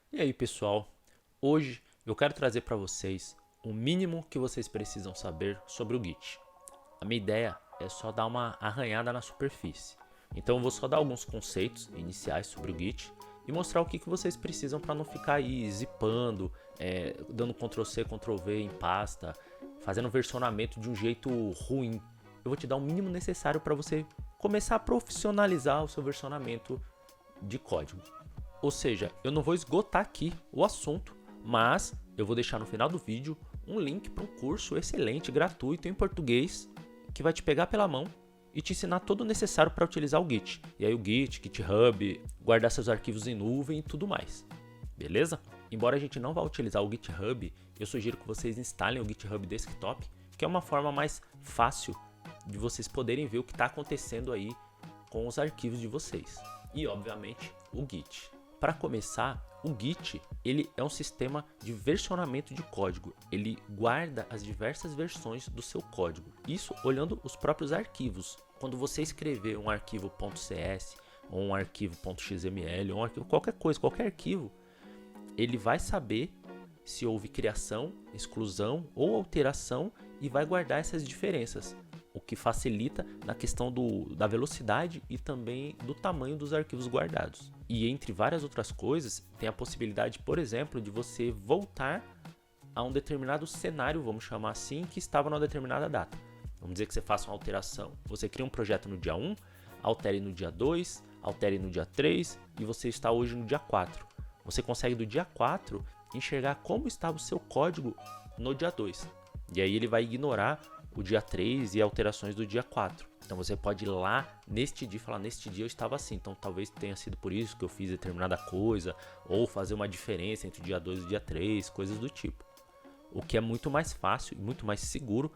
E aí, pessoal? Hoje eu quero trazer para vocês o mínimo que vocês precisam saber sobre o Git. A minha ideia é só dar uma arranhada na superfície. Então eu vou só dar alguns conceitos iniciais sobre o Git e mostrar o que vocês precisam para não ficar aí zipando, dando Ctrl+C, Ctrl+V em pasta, fazendo versionamento de um jeito ruim. Eu vou te dar o mínimo necessário para você começar a profissionalizar o seu versionamento de código. Ou seja, eu não vou esgotar aqui o assunto, mas eu vou deixar no final do vídeo um link para um curso excelente, gratuito, em português, que vai te pegar pela mão e te ensinar todo o necessário para utilizar o Git. E aí o Git, GitHub, guardar seus arquivos em nuvem e tudo mais. Beleza? Embora a gente não vá utilizar o GitHub, eu sugiro que vocês instalem o GitHub Desktop, que é uma forma mais fácil de vocês poderem ver o que está acontecendo aí com os arquivos de vocês. E, obviamente, o Git. Para começar, o Git ele é um sistema de versionamento de código. Ele guarda as diversas versões do seu código. Isso olhando os próprios arquivos. Quando você escrever um arquivo .cs ou um arquivo .xml ou um arquivo, qualquer coisa, qualquer arquivo, ele vai saber se houve criação, exclusão ou alteração e vai guardar essas diferenças, o que facilita na questão da velocidade e também do tamanho dos arquivos guardados. E entre várias outras coisas, tem a possibilidade, por exemplo, de você voltar a um determinado cenário, vamos chamar assim, que estava numa determinada data. Vamos dizer que você faça uma alteração. Você cria um projeto no dia 1, altere no dia 2, altere no dia 3 e você está hoje no dia 4. Você consegue do dia 4 enxergar como estava o seu código no dia 2. E aí ele vai ignorar o dia 3 e alterações do dia 4. Então você pode ir lá neste dia e falar, neste dia eu estava assim, então talvez tenha sido por isso que eu fiz determinada coisa, ou fazer uma diferença entre o dia 2 e o dia 3, coisas do tipo. O que é muito mais fácil e muito mais seguro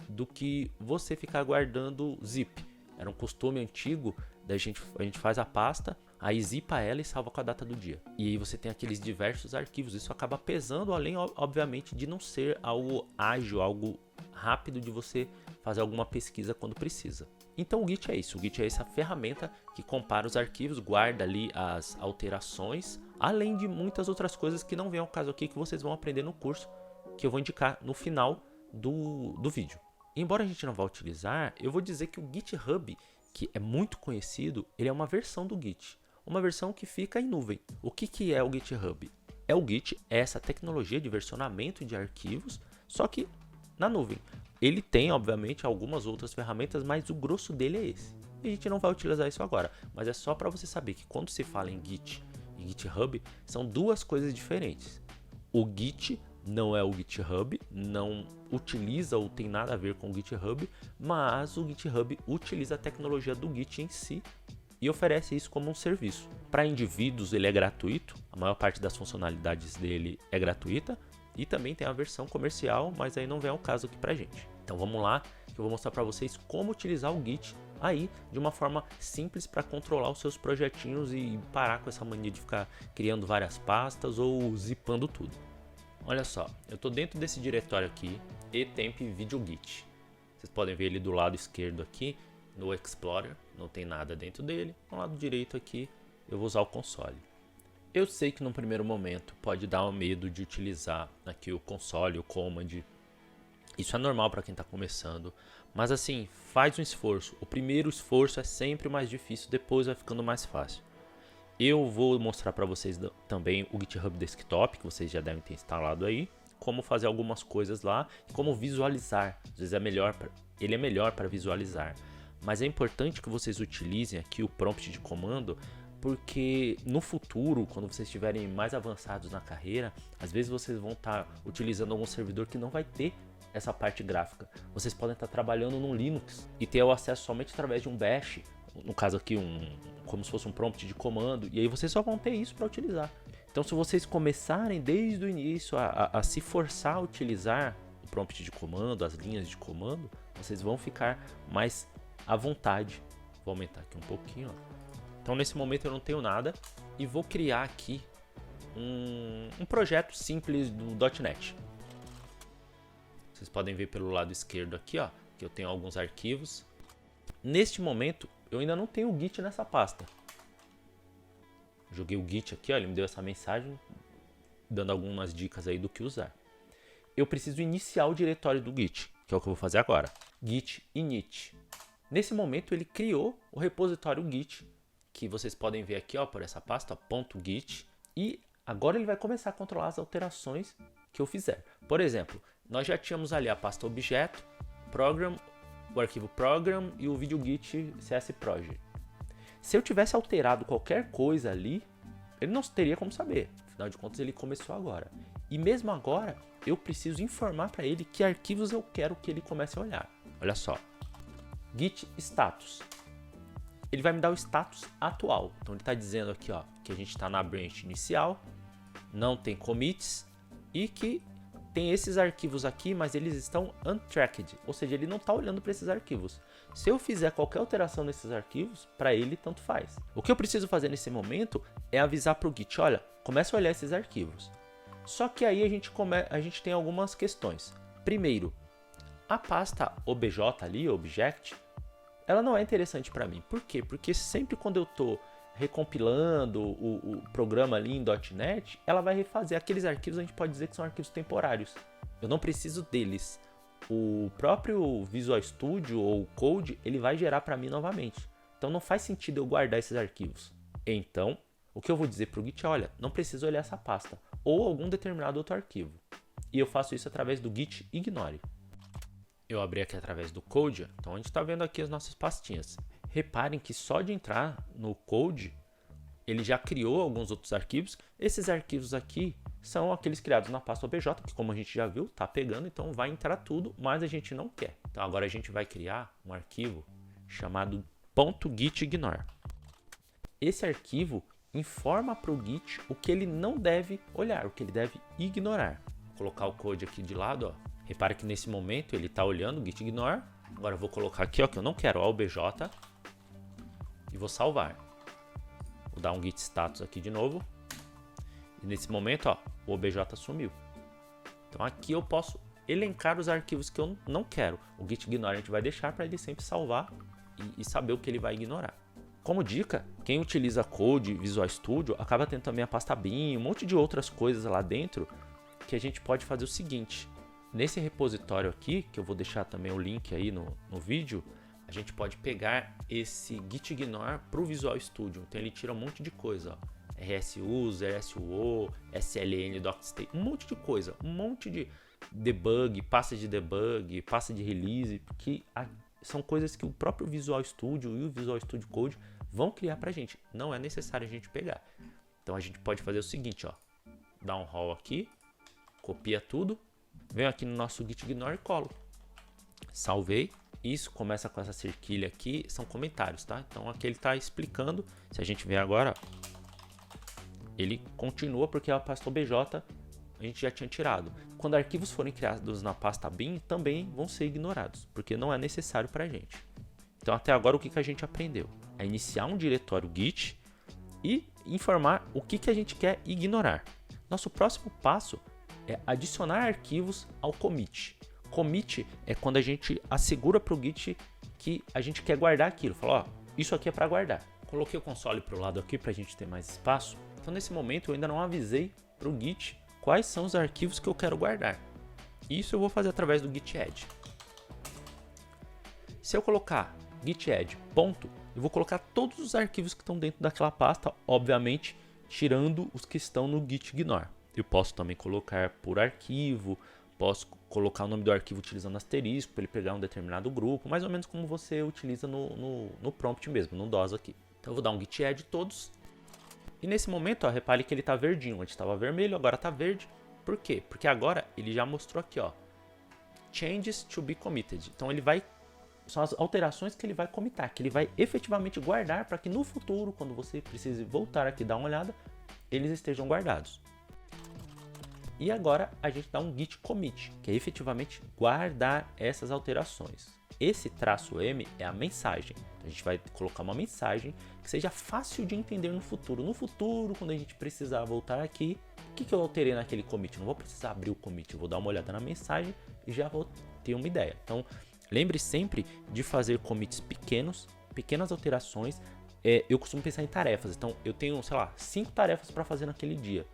do que você ficar guardando zip. Era um costume antigo, a gente faz a pasta, aí zipa ela e salva com a data do dia. E aí você tem aqueles diversos arquivos, isso acaba pesando, além obviamente de não ser algo ágil, algo rápido de você fazer alguma pesquisa quando precisa. Então o Git é isso, o Git é essa ferramenta que compara os arquivos, guarda ali as alterações, além de muitas outras coisas que não vem ao caso aqui, que vocês vão aprender no curso, que eu vou indicar no final do vídeo. Embora a gente não vá utilizar, eu vou dizer que o GitHub, que é muito conhecido, ele é uma versão do Git, uma versão que fica em nuvem. O que é o GitHub? O Git é essa tecnologia de versionamento de arquivos, só que na nuvem. Ele tem, obviamente, algumas outras ferramentas, mas o grosso dele é esse. E a gente não vai utilizar isso agora, mas é só para você saber que quando se fala em Git e GitHub, são duas coisas diferentes. O Git não é o GitHub, não utiliza ou tem nada a ver com o GitHub, mas o GitHub utiliza a tecnologia do Git em si e oferece isso como um serviço. Para indivíduos ele é gratuito, a maior parte das funcionalidades dele é gratuita, e também tem a versão comercial, mas aí não vem ao caso aqui pra gente. Então vamos lá, que eu vou mostrar para vocês como utilizar o Git aí de uma forma simples para controlar os seus projetinhos e parar com essa mania de ficar criando várias pastas ou zipando tudo. Olha só, eu estou dentro desse diretório aqui, etemp video git. Vocês podem ver ele do lado esquerdo aqui, no Explorer, não tem nada dentro dele. No lado direito aqui, eu vou usar o console. Eu sei que no primeiro momento pode dar um medo de utilizar aqui o console, o command. Isso é normal para quem está começando, mas assim, faz um esforço. O primeiro esforço é sempre o mais difícil, depois vai ficando mais fácil. Eu vou mostrar para vocês também o GitHub Desktop, que vocês já devem ter instalado aí, como fazer algumas coisas lá e como visualizar. Às vezes ele é melhor para visualizar, mas é importante que vocês utilizem aqui o prompt de comando, porque no futuro, quando vocês estiverem mais avançados na carreira, às vezes vocês vão estar utilizando algum servidor que não vai ter essa parte gráfica. Vocês podem estar trabalhando no Linux e ter o acesso somente através de um bash, no caso aqui como se fosse um prompt de comando, e aí vocês só vão ter isso para utilizar. Então se vocês começarem desde o início a se forçar a utilizar o prompt de comando, as linhas de comando, vocês vão ficar mais à vontade. Vou aumentar aqui um pouquinho, ó. Então nesse momento eu não tenho nada e vou criar aqui um projeto simples do .NET. Vocês podem ver pelo lado esquerdo aqui, ó, que eu tenho alguns arquivos. Neste momento eu ainda não tenho o Git nessa pasta. Joguei o Git aqui, ó, ele me deu essa mensagem, dando algumas dicas aí do que usar. Eu preciso iniciar o diretório do Git, que é o que eu vou fazer agora. Git init. Nesse momento ele criou o repositório Git, que vocês podem ver aqui, ó, por essa pasta, ó, .git, e agora ele vai começar a controlar as alterações que eu fizer. Por exemplo, nós já tínhamos ali a pasta objeto, program, o arquivo program e o vídeo git cs project. Se eu tivesse alterado qualquer coisa ali, ele não teria como saber. Afinal de contas, ele começou agora. E mesmo agora, eu preciso informar para ele que arquivos eu quero que ele comece a olhar. Olha só. Git status. Ele vai me dar o status atual. Então ele está dizendo aqui, ó, que a gente está na branch inicial, não tem commits e que tem esses arquivos aqui, mas eles estão untracked, ou seja, ele não está olhando para esses arquivos. Se eu fizer qualquer alteração nesses arquivos, para ele tanto faz. O que eu preciso fazer nesse momento é avisar para o Git, olha, começa a olhar esses arquivos. Só que aí a gente tem algumas questões. Primeiro, a pasta obj ali, object, ela não é interessante para mim. Por quê? Porque sempre quando eu estou recompilando o programa ali em .NET, ela vai refazer aqueles arquivos, a gente pode dizer que são arquivos temporários. Eu não preciso deles. O próprio Visual Studio ou o Code, ele vai gerar para mim novamente. Então não faz sentido eu guardar esses arquivos. Então, o que eu vou dizer para o Git é, olha, não preciso olhar essa pasta ou algum determinado outro arquivo. E eu faço isso através do Git ignore. Eu abri aqui através do Code, então a gente está vendo aqui as nossas pastinhas. Reparem que só de entrar no Code, ele já criou alguns outros arquivos. Esses arquivos aqui são aqueles criados na pasta obj, que como a gente já viu, está pegando, então vai entrar tudo, mas a gente não quer. Então agora a gente vai criar um arquivo chamado .gitignore. Esse arquivo informa para o Git o que ele não deve olhar, o que ele deve ignorar. Vou colocar o code aqui de lado, ó. Repare que nesse momento ele está olhando o git ignore. Agora eu vou colocar aqui, ó, que eu não quero, ó, obj, e vou salvar. Vou dar um git status aqui de novo. E nesse momento, ó, o obj sumiu. Então aqui eu posso elencar os arquivos que eu não quero. O git ignore a gente vai deixar para ele sempre salvar e saber o que ele vai ignorar. Como dica, quem utiliza Code, Visual Studio, acaba tendo também a pasta bin, um monte de outras coisas lá dentro, que a gente pode fazer o seguinte. Nesse repositório aqui, que eu vou deixar também o link aí no vídeo, a gente pode pegar esse git ignore para o Visual Studio. Então ele tira um monte de coisa, ó. rsuser, suo, sln, docstate, um monte de coisa, um monte de debug, pasta de debug, pasta de release, que são coisas que o próprio Visual Studio e o Visual Studio Code vão criar para a gente. Não é necessário a gente pegar. Então a gente pode fazer o seguinte, ó, dá um roll aqui, copia tudo, venho aqui no nosso git ignore e colo. Salvei. Isso começa com essa cerquilha aqui, são comentários, tá? Então aqui ele está explicando. Se a gente ver agora, ele continua porque a pasta obj a gente já tinha tirado. Quando arquivos forem criados na pasta bin, também vão ser ignorados, porque não é necessário para a gente. Então até agora o que a gente aprendeu? É iniciar um diretório Git e informar o que a gente quer ignorar. Nosso próximo passo é adicionar arquivos ao commit. Commit é quando a gente assegura para o Git que a gente quer guardar aquilo. Fala, ó, isso aqui é para guardar. Coloquei o console para o lado aqui para a gente ter mais espaço. Então nesse momento eu ainda não avisei para o Git quais são os arquivos que eu quero guardar. Isso eu vou fazer através do git add. Se eu colocar git add ponto, eu vou colocar todos os arquivos que estão dentro daquela pasta, obviamente tirando os que estão no git ignore. Eu posso também colocar por arquivo, posso colocar o nome do arquivo utilizando asterisco para ele pegar um determinado grupo, mais ou menos como você utiliza no prompt mesmo, no DOS aqui. Então eu vou dar um git add todos. E nesse momento, ó, repare que ele está verdinho, antes estava vermelho, agora está verde. Por quê? Porque agora ele já mostrou aqui, ó, changes to be committed. Então ele vai, são as alterações que ele vai commitar, que ele vai efetivamente guardar para que no futuro, quando você precise voltar aqui e dar uma olhada, eles estejam guardados. E agora a gente dá um git commit, que é efetivamente guardar essas alterações. Esse traço M é a mensagem. A gente vai colocar uma mensagem que seja fácil de entender no futuro. No futuro, quando a gente precisar voltar aqui, o que eu alterei naquele commit? Não vou precisar abrir o commit, eu vou dar uma olhada na mensagem e já vou ter uma ideia. Então, lembre sempre de fazer commits pequenos, pequenas alterações. Eu costumo pensar em tarefas. Então, eu tenho, sei lá, 5 tarefas para fazer naquele dia.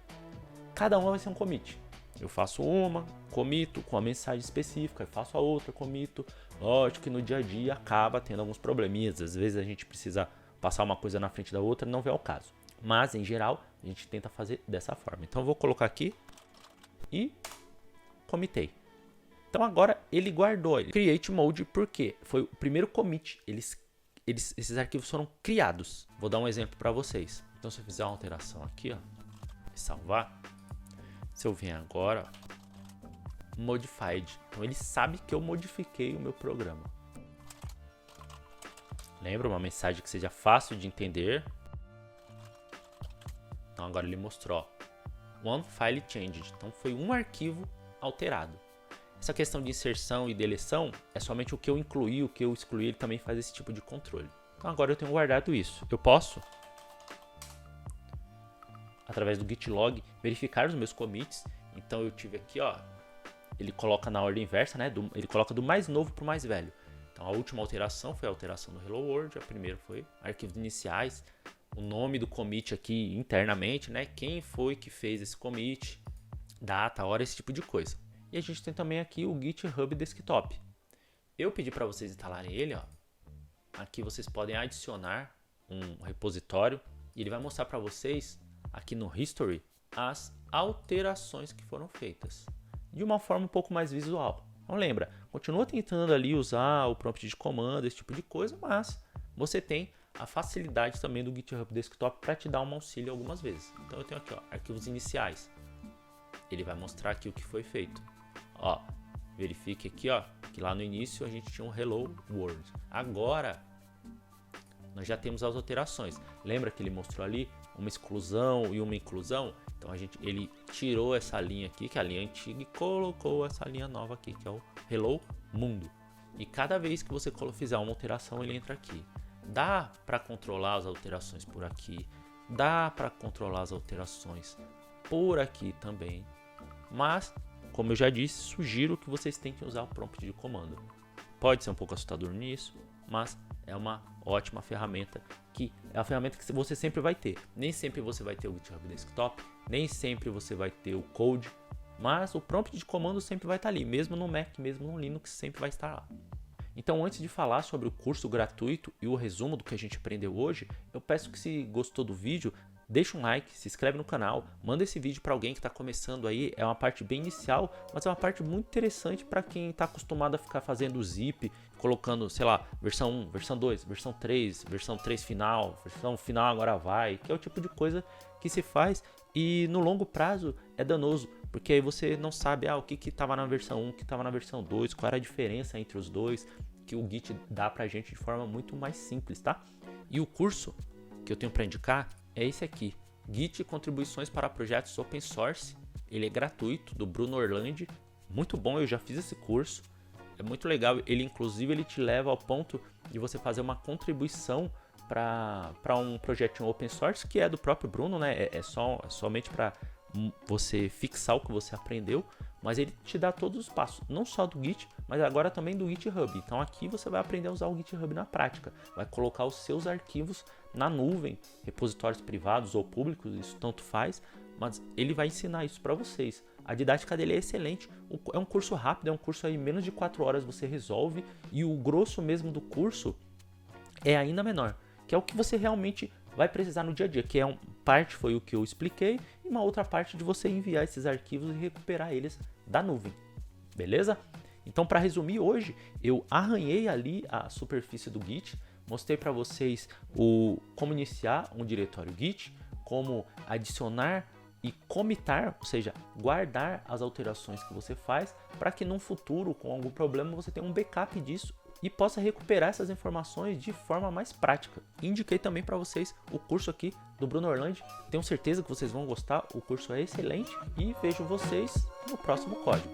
cada uma vai ser um commit. Eu faço uma, comito com a mensagem específica, faço a outra, comito. Lógico que no dia a dia acaba tendo alguns probleminhas, às vezes a gente precisa passar uma coisa na frente da outra, não vem ao caso. Mas, em geral, a gente tenta fazer dessa forma. Então, eu vou colocar aqui e comitei. Então, agora ele guardou ele. Create mode, porque foi o primeiro commit. Esses arquivos foram criados. Vou dar um exemplo para vocês. Então, se eu fizer uma alteração aqui, ó, e salvar, se eu vier agora, ó, modified. Então, ele sabe que eu modifiquei o meu programa. Lembra? Uma mensagem que seja fácil de entender. Então, agora ele mostrou, ó, one file changed. Então, foi um arquivo alterado. Essa questão de inserção e deleção é somente o que eu incluí, o que eu excluí, ele também faz esse tipo de controle. Então, agora eu tenho guardado isso. Eu posso, através do git log, verificar os meus commits. Então, eu tive aqui, ó, ele coloca na ordem inversa, né? Ele coloca do mais novo para o mais velho. Então, a última alteração foi a alteração do Hello World, a primeira foi arquivos iniciais, o nome do commit aqui internamente, né? Quem foi que fez esse commit, data, hora, esse tipo de coisa. E a gente tem também aqui o GitHub Desktop. Eu pedi para vocês instalarem ele, ó. Aqui vocês podem adicionar um repositório e ele vai mostrar para vocês aqui no History as alterações que foram feitas de uma forma um pouco mais visual. Então lembra, continua tentando ali usar o prompt de comando, esse tipo de coisa, mas você tem a facilidade também do GitHub Desktop para te dar um auxílio algumas vezes. Então eu tenho aqui, ó, arquivos iniciais. Ele vai mostrar aqui o que foi feito. Ó, verifique aqui, ó, que lá no início a gente tinha um Hello World. Agora nós já temos as alterações. Lembra que ele mostrou ali uma exclusão e uma inclusão? Então ele tirou essa linha aqui, que é a linha antiga, e colocou essa linha nova aqui, que é o Hello Mundo. E cada vez que você fizer uma alteração, ele entra aqui. Dá para controlar as alterações por aqui, dá para controlar as alterações por aqui também, mas como eu já disse, sugiro que vocês tentem usar o prompt de comando. Pode ser um pouco assustador nisso, mas é uma ótima ferramenta, que é a ferramenta que você sempre vai ter. Nem sempre você vai ter o GitHub Desktop, nem sempre você vai ter o Code, mas o prompt de comando sempre vai estar ali, mesmo no Mac, mesmo no Linux, sempre vai estar lá. Então, antes de falar sobre o curso gratuito e o resumo do que a gente aprendeu hoje, eu peço que, se gostou do vídeo, deixa um like, se inscreve no canal, manda esse vídeo para alguém que está começando aí. É uma parte bem inicial, mas é uma parte muito interessante para quem está acostumado a ficar fazendo zip, colocando, sei lá, versão 1, versão 2, versão 3, versão 3 final, versão final agora vai, que é o tipo de coisa que se faz e no longo prazo é danoso, porque aí você não sabe o que estava na versão 1, o que estava na versão 2, qual era a diferença entre os dois, que o Git dá pra gente de forma muito mais simples, tá? E o curso que eu tenho para indicar é esse aqui, Git Contribuições para Projetos Open Source. Ele é gratuito, do Bruno Orlandi, muito bom, eu já fiz esse curso, é muito legal. Ele inclusive ele te leva ao ponto de você fazer uma contribuição para um projetinho open source que é do próprio Bruno, né? Somente para você fixar o que você aprendeu, mas ele te dá todos os passos, não só do Git, mas agora também do GitHub. Então aqui você vai aprender a usar o GitHub na prática, vai colocar os seus arquivos na nuvem, repositórios privados ou públicos, isso tanto faz, mas ele vai ensinar isso para vocês. A didática dele é excelente, é um curso rápido, é um curso aí menos de 4 horas você resolve, e o grosso mesmo do curso é ainda menor, que é o que você realmente vai precisar no dia a dia, que parte foi o que eu expliquei, e uma outra parte de você enviar esses arquivos e recuperar eles da nuvem, beleza? Então, para resumir, hoje eu arranhei ali a superfície do Git, mostrei para vocês como iniciar um diretório Git, como adicionar e comitar, ou seja, guardar as alterações que você faz, para que num futuro, com algum problema, você tenha um backup disso e possa recuperar essas informações de forma mais prática. Indiquei também para vocês o curso aqui do Bruno Orlandi, tenho certeza que vocês vão gostar, o curso é excelente e vejo vocês no próximo código.